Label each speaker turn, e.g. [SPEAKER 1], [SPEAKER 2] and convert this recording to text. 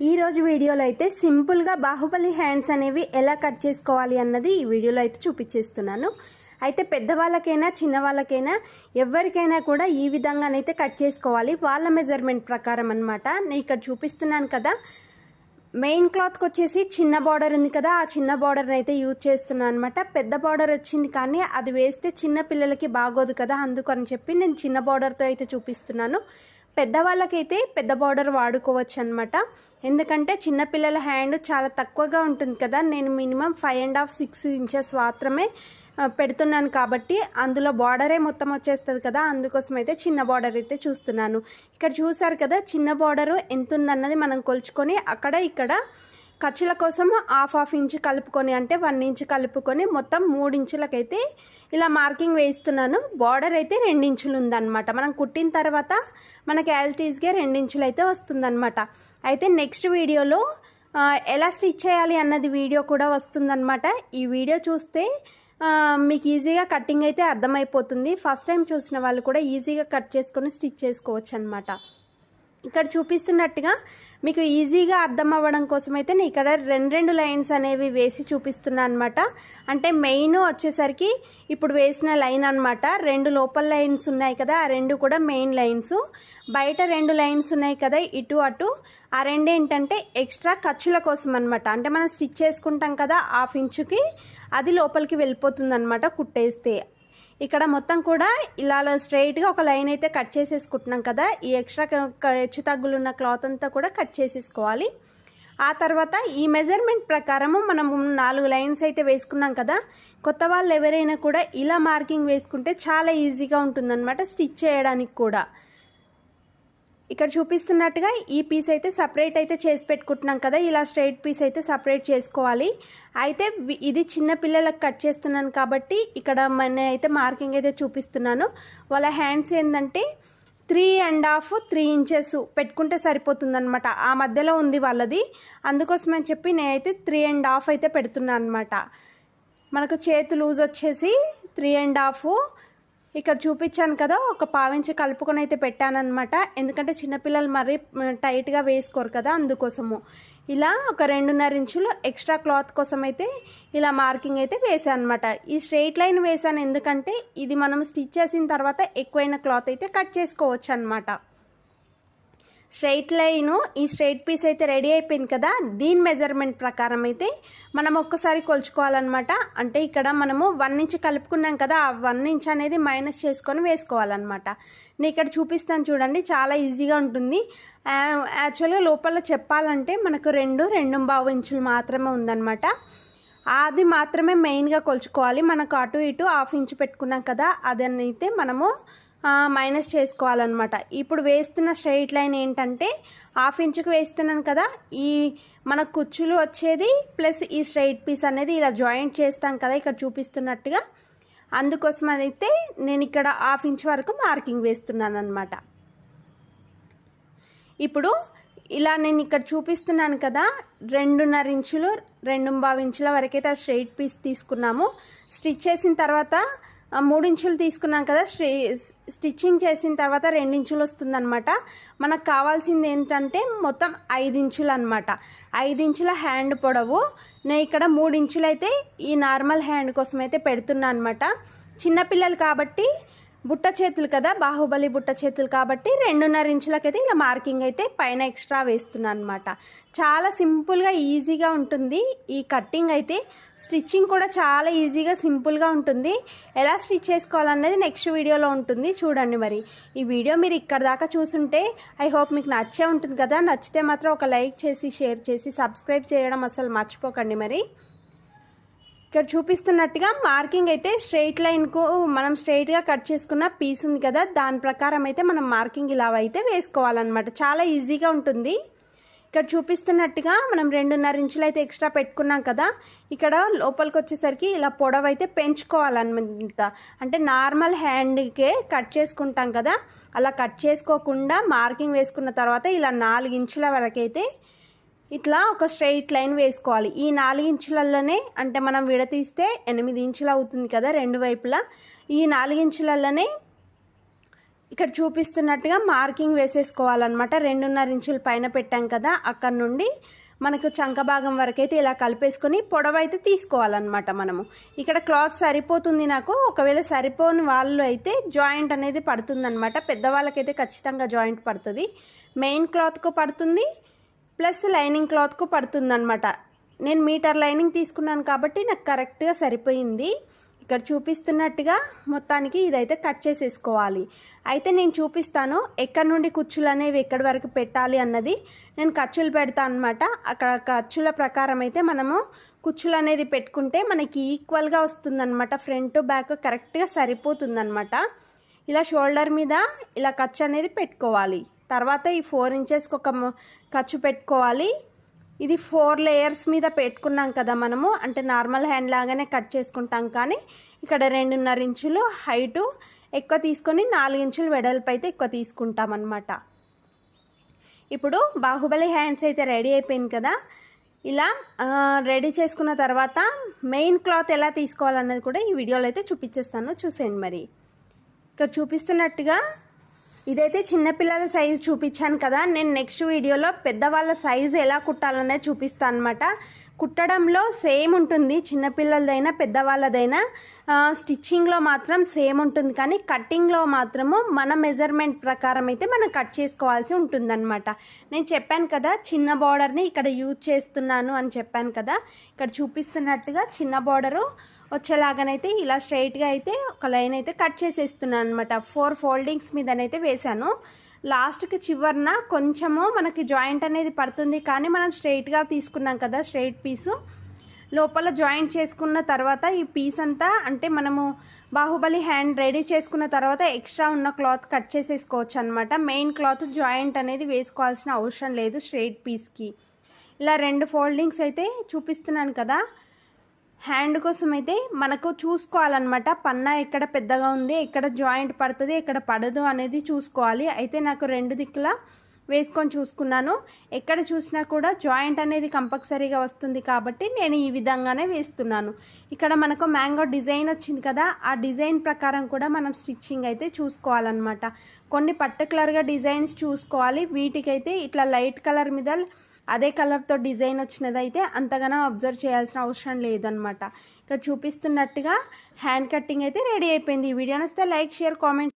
[SPEAKER 1] ఈ రోజు వీడియోలో అయితే సింపుల్గా బాహుబలి హ్యాండ్స్ అనేవి ఎలా కట్ చేసుకోవాలి అన్నది ఈ వీడియోలో అయితే చూపించేస్తున్నాను. అయితే పెద్దవాళ్ళకైనా చిన్నవాళ్ళకైనా ఎవరికైనా కూడా ఈ విధంగానైతే కట్ చేసుకోవాలి, వాళ్ళ మెజర్మెంట్ ప్రకారం అన్నమాట. నేను ఇక్కడ చూపిస్తున్నాను కదా, మెయిన్ క్లాత్కి వచ్చేసి చిన్న బార్డర్ ఉంది కదా, ఆ చిన్న బార్డర్ని అయితే యూజ్ చేస్తున్నాను అనమాట. పెద్ద బార్డర్ వచ్చింది కానీ అది వేస్తే చిన్న పిల్లలకి బాగోదు కదా, అందుకని చెప్పి నేను చిన్న బార్డర్తో అయితే చూపిస్తున్నాను. పెద్దవాళ్ళకైతే పెద్ద బార్డర్ వాడుకోవచ్చు అనమాట. ఎందుకంటే చిన్నపిల్లల హ్యాండ్ చాలా తక్కువగా ఉంటుంది కదా, నేను మినిమం 5.5-6 ఇంచెస్ మాత్రమే పెడుతున్నాను కాబట్టి అందులో బార్డరే మొత్తం వచ్చేస్తుంది కదా, అందుకోసం అయితే చిన్న బార్డర్ అయితే చూస్తున్నాను. ఇక్కడ చూసారు కదా, చిన్న బార్డరు ఎంత ఉందన్నది మనం కొలుచుకొని అక్కడ ఇక్కడ ఖర్చుల కోసం 1/2 ఇంచ్ కలుపుకొని, అంటే 1 ఇంచ్ కలుపుకొని మొత్తం 3 ఇంచులకైతే ఇలా మార్కింగ్ వేస్తున్నాను. బార్డర్ అయితే 2 ఇంచులు ఉందన్నమాట. మనం కుట్టిన తర్వాత మనకి యాజ్ ఇట్ ఈస్గా 2 ఇంచులు అయితే వస్తుందన్నమాట. అయితే నెక్స్ట్ వీడియోలో ఎలా స్టిచ్ చేయాలి అన్నది వీడియో కూడా వస్తుందన్నమాట. ఈ వీడియో చూస్తే మీకు ఈజీగా కటింగ్ అయితే అర్థమైపోతుంది. ఫస్ట్ టైం చూసిన వాళ్ళు కూడా ఈజీగా కట్ చేసుకొని స్టిచ్ చేసుకోవచ్చు అనమాట. ఇక్కడ చూపిస్తున్నట్టుగా మీకు ఈజీగా అర్థం అవ్వడం కోసం అయితే నేను ఇక్కడ రెండు లైన్స్ అనేవి వేసి చూపిస్తున్నాను అనమాట. అంటే మెయిన్ వచ్చేసరికి ఇప్పుడు వేసిన లైన్ అనమాట. 2 లోపల లైన్స్ ఉన్నాయి కదా, ఆ 2 కూడా మెయిన్ లైన్స్. బయట 2 లైన్స్ ఉన్నాయి కదా ఇటు అటు, ఆ 2 ఏంటంటే ఎక్స్ట్రా ఖర్చుల కోసం అనమాట. అంటే మనం స్టిచ్ చేసుకుంటాం కదా 1/2 ఇంచుకి, అది లోపలికి వెళ్ళిపోతుంది అనమాట కుట్టేస్తే. ఇక్కడ మొత్తం కూడా ఇలా స్ట్రైట్గా ఒక లైన్ అయితే కట్ చేసేసుకుంటున్నాం కదా, ఈ ఎక్స్ట్రా హెచ్చు తగ్గులున్న క్లాత్ అంతా కూడా కట్ చేసేసుకోవాలి. ఆ తర్వాత ఈ మెజర్మెంట్ ప్రకారము మనం 4 లైన్స్ అయితే వేసుకున్నాం కదా, కొత్త వాళ్ళు ఎవరైనా కూడా ఇలా మార్కింగ్ వేసుకుంటే చాలా ఈజీగా ఉంటుందన్నమాట స్టిచ్ చేయడానికి కూడా. ఇక్కడ చూపిస్తున్నట్టుగా ఈ పీస్ అయితే సపరేట్ అయితే చేసి పెట్టుకుంటున్నాం కదా, ఇలా స్ట్రైట్ పీస్ అయితే సపరేట్ చేసుకోవాలి. అయితే ఇది చిన్న పిల్లలకు కట్ చేస్తున్నాను కాబట్టి ఇక్కడ అయితే మార్కింగ్ అయితే చూపిస్తున్నాను. వాళ్ళ హ్యాండ్స్ ఏంటంటే 3.5-3 ఇంచెస్ పెట్టుకుంటే సరిపోతుందన్నమాట. ఆ మధ్యలో ఉంది వాళ్ళది, అందుకోసం అని చెప్పి నేనైతే 3.5 అయితే పెడుతున్నాను అనమాట. మనకు చేతు లూజ్ వచ్చేసి 3.5. ఇక్కడ చూపించాను కదా, ఒక 1/4 ఇంచ్ కలుపుకొని అయితే పెట్టానన్నమాట. ఎందుకంటే చిన్నపిల్లలు మరీ టైట్గా వేసుకోరు కదా, అందుకోసము. ఇలా ఒక 2.5 ఇంచులు ఎక్స్ట్రా క్లాత్ కోసం అయితే ఇలా మార్కింగ్ అయితే వేసాను అనమాట. ఈ స్ట్రెయిట్ లైన్ వేసాను ఎందుకంటే ఇది మనం స్టిచ్ చేసిన తర్వాత ఎక్కువైన క్లాత్ అయితే కట్ చేసుకోవచ్చు అనమాట. స్ట్రైట్ లైను ఈ స్ట్రైట్ పీస్ అయితే రెడీ అయిపోయింది కదా, దీని మెజర్మెంట్ ప్రకారం అయితే మనం ఒక్కసారి కొలుచుకోవాలన్నమాట. అంటే ఇక్కడ మనము 1 ఇంచ్ కలుపుకున్నాం కదా, ఆ 1 ఇంచ్ అనేది మైనస్ చేసుకొని వేసుకోవాలన్నమాట. నేను ఇక్కడ చూపిస్తాను చూడండి, చాలా ఈజీగా ఉంటుంది. యాక్చువల్గా లోపల చెప్పాలంటే మనకు 2.5 ఇంచులు మాత్రమే ఉందన్నమాట. అది మాత్రమే మెయిన్గా కొలుచుకోవాలి. మనకు అటు ఇటు 1/2 ఇంచ్ పెట్టుకున్నాం కదా, అదనైతే మనము మైనస్ చేసుకోవాలన్నమాట. ఇప్పుడు వేస్తున్న స్ట్రైట్ లైన్ ఏంటంటే 1/2 ఇంచుకి వేస్తున్నాను కదా, ఈ మన కుచ్చులు వచ్చేది ప్లస్ ఈ స్ట్రైట్ పీస్ అనేది ఇలా జాయింట్ చేస్తాం కదా ఇక్కడ చూపిస్తున్నట్టుగా, అందుకోసం అయితే నేను ఇక్కడ 1/2 ఇంచ్ వరకు మార్కింగ్ వేస్తున్నాను అనమాట. ఇప్పుడు ఇలా నేను ఇక్కడ చూపిస్తున్నాను కదా, 2.5 ఇంచులు 2.5 ఇంచుల వరకైతే ఆ స్ట్రైట్ పీస్ తీసుకున్నాము. స్టిచ్ చేసిన తర్వాత 3 ఇంచులు తీసుకున్నాం కదా, స్టిచ్చింగ్ చేసిన తర్వాత 2 ఇంచులు వస్తుందన్నమాట. మనకు కావాల్సింది ఏంటంటే మొత్తం 5 ఇంచులు అనమాట. 5 ఇంచుల హ్యాండ్ పొడవు. నేను ఇక్కడ 3 ఇంచులు అయితే ఈ నార్మల్ హ్యాండ్ కోసం అయితే పెడుతున్నాను అనమాట. చిన్నపిల్లలు కాబట్టి బుట్ట చేతులు కదా, బాహుబలి బుట్ట చేతులు కాబట్టి 2.5 ఇంచులకైతే ఇలా మార్కింగ్ అయితే పైన ఎక్స్ట్రా వేస్తున్నాను అనమాట. చాలా సింపుల్గా ఈజీగా ఉంటుంది ఈ కట్టింగ్ అయితే. స్టిచ్చింగ్ కూడా చాలా ఈజీగా సింపుల్గా ఉంటుంది. ఎలా స్టిచ్ చేసుకోవాలనేది నెక్స్ట్ వీడియోలో ఉంటుంది, చూడండి. మరి ఈ వీడియో మీరు ఇక్కడ దాకా చూసుంటే ఐ హోప్ మీకు నచ్చే ఉంటుంది కదా. నచ్చితే మాత్రం ఒక లైక్ చేసి షేర్ చేసి సబ్స్క్రైబ్ చేయడం అసలు మర్చిపోకండి. మరి ఇక్కడ చూపిస్తున్నట్టుగా మార్కింగ్ అయితే స్ట్రైట్ లైన్కు మనం స్ట్రైట్గా కట్ చేసుకున్న పీస్ ఉంది కదా, దాని ప్రకారం అయితే మనం మార్కింగ్ ఇలా అయితే వేసుకోవాలన్నమాట. చాలా ఈజీగా ఉంటుంది. ఇక్కడ చూపిస్తున్నట్టుగా మనం 2.5 ఇంచులు అయితే ఎక్స్ట్రా పెట్టుకున్నాం కదా, ఇక్కడ లోపలికి వచ్చేసరికి ఇలా పొడవు అయితే పెంచుకోవాలన్నమాట. అంటే నార్మల్ హ్యాండ్కే కట్ చేసుకుంటాం కదా, అలా కట్ చేసుకోకుండా మార్కింగ్ వేసుకున్న తర్వాత ఇలా 4 ఇంచుల వరకైతే ఇట్లా ఒక స్ట్రైట్ లైన్ వేసుకోవాలి. ఈ 4 ఇంచులలోనే అంటే మనం విడతీస్తే 8 ఇంచులు అవుతుంది కదా 2 వైపులా. ఈ 4 ఇంచులలోనే ఇక్కడ చూపిస్తున్నట్టుగా మార్కింగ్ వేసేసుకోవాలన్నమాట. 2.5 ఇంచుల పైన పెట్టాం కదా, అక్కడ నుండి మనకు చంక భాగం వరకు అయితే ఇలా కలిపేసుకొని పొడవైతే తీసుకోవాలన్నమాట. మనము ఇక్కడ క్లాత్ సరిపోతుంది నాకు. ఒకవేళ సరిపోని వాళ్ళు అయితే జాయింట్ అనేది పడుతుందన్నమాట. పెద్దవాళ్ళకైతే ఖచ్చితంగా జాయింట్ పడుతుంది. మెయిన్ క్లాత్కు పడుతుంది, ప్లస్ లైనింగ్ క్లాత్కు పడుతుంది అనమాట. నేను మీటర్ లైనింగ్ తీసుకున్నాను కాబట్టి నాకు కరెక్ట్గా సరిపోయింది. ఇక్కడ చూపిస్తున్నట్టుగా మొత్తానికి ఇదైతే కట్ చేసేసుకోవాలి. అయితే నేను చూపిస్తాను ఎక్కడి నుండి కుచ్చులు అనేవి ఎక్కడి వరకు పెట్టాలి అన్నది. నేను ఖర్చులు పెడతాను అనమాట. అక్కడ ఖర్చుల ప్రకారం అయితే మనము కుచ్చులు అనేది పెట్టుకుంటే మనకి ఈక్వల్గా వస్తుందన్నమాట. ఫ్రంట్ బ్యాక్ కరెక్ట్గా సరిపోతుందన్నమాట. ఇలా షోల్డర్ మీద ఇలా ఖర్చు అనేది పెట్టుకోవాలి. తర్వాత ఈ 4 ఇంచెస్కి ఒక ఖర్చు పెట్టుకోవాలి. ఇది 4 లేయర్స్ మీద పెట్టుకున్నాం కదా మనము, అంటే నార్మల్ హ్యాండ్ లాగానే కట్ చేసుకుంటాం. కానీ ఇక్కడ 2.5 ఇంచులు హైటు ఎక్కువ తీసుకొని 4 ఇంచులు వెడల్పు అయితే ఎక్కువ తీసుకుంటాం అన్నమాట. ఇప్పుడు బాహుబలి హ్యాండ్స్ అయితే రెడీ అయిపోయింది కదా. ఇలా రెడీ చేసుకున్న తర్వాత మెయిన్ క్లాత్ ఎలా తీసుకోవాలన్నది కూడా ఈ వీడియోలో అయితే చూపించేస్తాను, చూసేయండి. మరి ఇక్కడ చూపిస్తున్నట్టుగా ఇదైతే చిన్నపిల్లల సైజు చూపించాను కదా. నేను నెక్స్ట్ వీడియోలో పెద్దవాళ్ళ సైజు ఎలా కుట్టాలనేది చూపిస్తాను అనమాట. కుట్టడంలో సేమ్ ఉంటుంది, చిన్నపిల్లలదైనా పెద్దవాళ్ళదైనా. స్టిచ్చింగ్లో మాత్రం సేమ్ ఉంటుంది, కానీ కట్టింగ్లో మాత్రము మన మెజర్మెంట్ ప్రకారం అయితే మనం కట్ చేసుకోవాల్సి ఉంటుందన్నమాట. నేను చెప్పాను కదా చిన్న బార్డర్ని ఇక్కడ యూజ్ చేస్తున్నాను అని చెప్పాను కదా. ఇక్కడ చూపిస్తున్నట్టుగా చిన్న బార్డరు వచ్చేలాగానైతే ఇలా స్ట్రైట్గా అయితే ఒక లైన్ అయితే కట్ చేసేస్తున్నాను అనమాట. 4 ఫోల్డింగ్స్ మీదనైతే వేసాను. లాస్ట్కి చివరన కొంచెము మనకి జాయింట్ అనేది పడుతుంది, కానీ మనం స్ట్రైట్గా తీసుకున్నాం కదా స్ట్రైట్ పీసు. లోపల జాయింట్ చేసుకున్న తర్వాత ఈ పీస్ అంతా అంటే మనము బాహుబలి హ్యాండ్ రెడీ చేసుకున్న తర్వాత ఎక్స్ట్రా ఉన్న క్లాత్ కట్ చేసేసుకోవచ్చు అనమాట. మెయిన్ క్లాత్ జాయింట్ అనేది వేసుకోవాల్సిన అవసరం లేదు స్ట్రైట్ పీస్కి. ఇలా 2 ఫోల్డింగ్స్ అయితే చూపిస్తున్నాను కదా. హ్యాండ్ కోసం అయితే మనకు చూసుకోవాలన్నమాట. పన్నా ఎక్కడ పెద్దగా ఉంది, ఎక్కడ జాయింట్ పడుతుంది, ఎక్కడ పడదు అనేది చూసుకోవాలి. అయితే నాకు 2 దిక్కులా వేసుకొని చూసుకున్నాను. ఎక్కడ చూసినా కూడా జాయింట్ అనేది కంపల్సరీగా వస్తుంది కాబట్టి నేను ఈ విధంగానే వేస్తున్నాను. ఇక్కడ మనకు మ్యాంగో డిజైన్ వచ్చింది కదా, ఆ డిజైన్ ప్రకారం కూడా మనం స్టిచ్చింగ్ అయితే చూసుకోవాలన్నమాట. కొన్ని పర్టికులర్గా డిజైన్స్ చూసుకోవాలి. వీటికైతే ఇట్లా లైట్ కలర్ మీద అదే కలర్తో డిజైన్ వచ్చినదైతే అంతగానో అబ్జర్వ్ చేయాల్సిన అవసరం లేదనమాట. ఇక్కడ చూపిస్తున్నట్టుగా హ్యాండ్ కట్టింగ్ అయితే రెడీ అయిపోయింది. ఈ వీడియో నచ్చితే లైక్, షేర్, కామెంట్